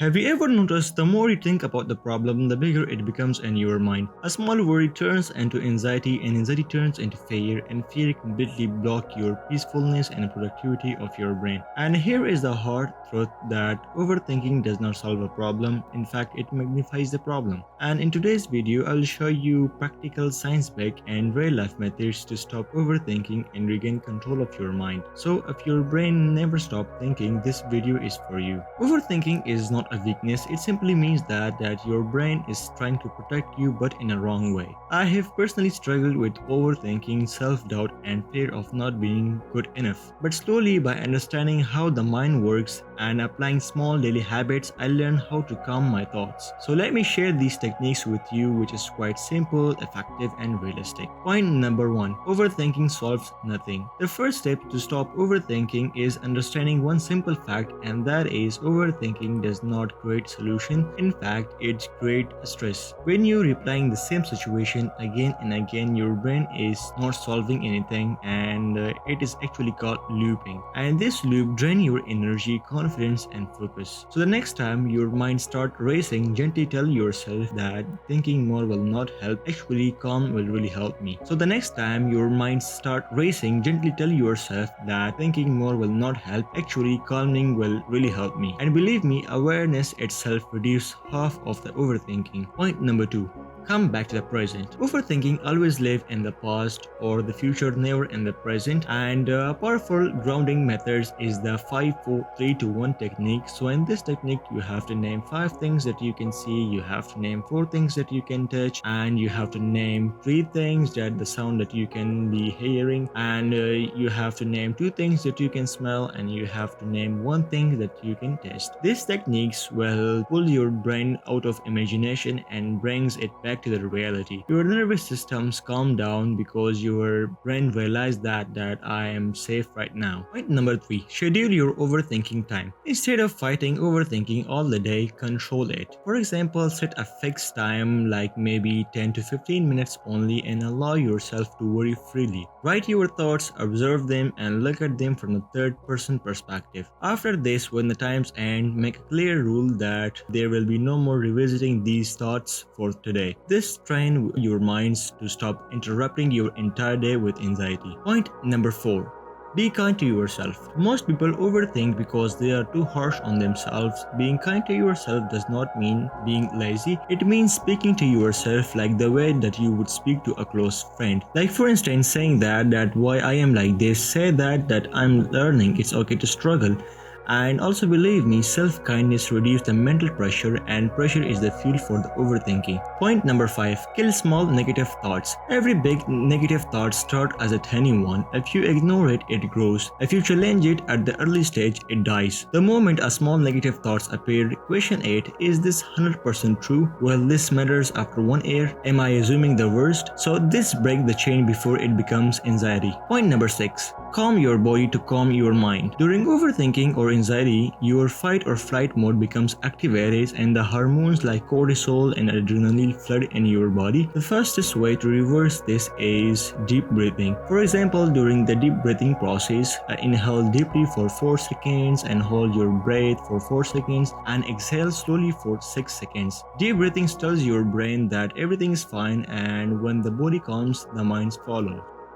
Have you ever noticed the more you think about the problem, the bigger it becomes in your mind? A small worry turns into anxiety, and anxiety turns into fear, and fear completely block your peacefulness and productivity of your brain. And here is the hard truth that overthinking does not solve a problem. In fact, it magnifies the problem. And in today's video, I will show you practical science-backed and real-life methods to stop overthinking and regain control of your mind. So if your brain never stops thinking, this video is for you. Overthinking is not a weakness, it simply means that your brain is trying to protect you but in a wrong way. I have personally struggled with overthinking, self-doubt and fear of not being good enough. But slowly, by understanding how the mind works and applying small daily habits, I learned how to calm my thoughts. So let me share these techniques with you, which is quite simple, effective and realistic. Point number 1. Overthinking solves nothing. The first step to stop overthinking is understanding one simple fact, and that is overthinking does not create solution. In fact, it creates stress. When you're replying the same situation again and again, your brain is not solving anything, and it is actually called looping. And this loop drains your energy, confidence and focus. So the next time your mind starts racing, gently tell yourself that thinking more will not help, actually calm will really help me. So the next time your mind starts racing, gently tell yourself that thinking more will not help, actually calming will really help me. And believe me, awareness itself reduces half of the overthinking. Point number 2. Come back to the present. Overthinking always live in the past or the future, never in the present. And powerful grounding methods is the 5 4 3 2 1 technique. So in this technique, you have to name 5 things that you can see, you have to name 4 things that you can touch, and you have to name 3 things that the sound that you can be hearing, and you have to name 2 things that you can smell, and you have to name 1 thing that you can taste. These techniques will pull your brain out of imagination and brings it back to the reality. Your nervous systems calm down because your brain realizes that I am safe right now. Point number 3. Schedule your overthinking time. Instead of fighting overthinking all the day, control it. For example, set a fixed time like maybe 10 to 15 minutes only and allow yourself to worry freely. Write your thoughts, observe them and look at them from a third-person perspective. After this, when the times end, make a clear rule that there will be no more revisiting these thoughts for today. This trains your minds to stop interrupting your entire day with anxiety. Point number 4. Be kind to yourself. Most people overthink because they are too harsh on themselves. Being kind to yourself does not mean being lazy. It means speaking to yourself like the way that you would speak to a close friend. Like for instance, saying that why I am like this, say that I'm learning, it's okay to struggle. And also believe me, self-kindness reduces the mental pressure, and pressure is the fuel for the overthinking. Point number 5. Kill small negative thoughts. Every big negative thought starts as a tiny one. If you ignore it, it grows. If you challenge it at the early stage, it dies. The moment a small negative thoughts appear, question it, is this 100% true? Well, this matters after 1 year. Am I assuming the worst? So this breaks the chain before it becomes anxiety. Point number 6. Calm your body to calm your mind. During overthinking or anxiety, your fight or flight mode becomes activated and the hormones like cortisol and adrenaline flood in your body. The fastest way to reverse this is deep breathing. For example, during the deep breathing process, inhale deeply for 4 seconds and hold your breath for 4 seconds and exhale slowly for 6 seconds. Deep breathing tells your brain that everything is fine, and when the body calms, the mind follows.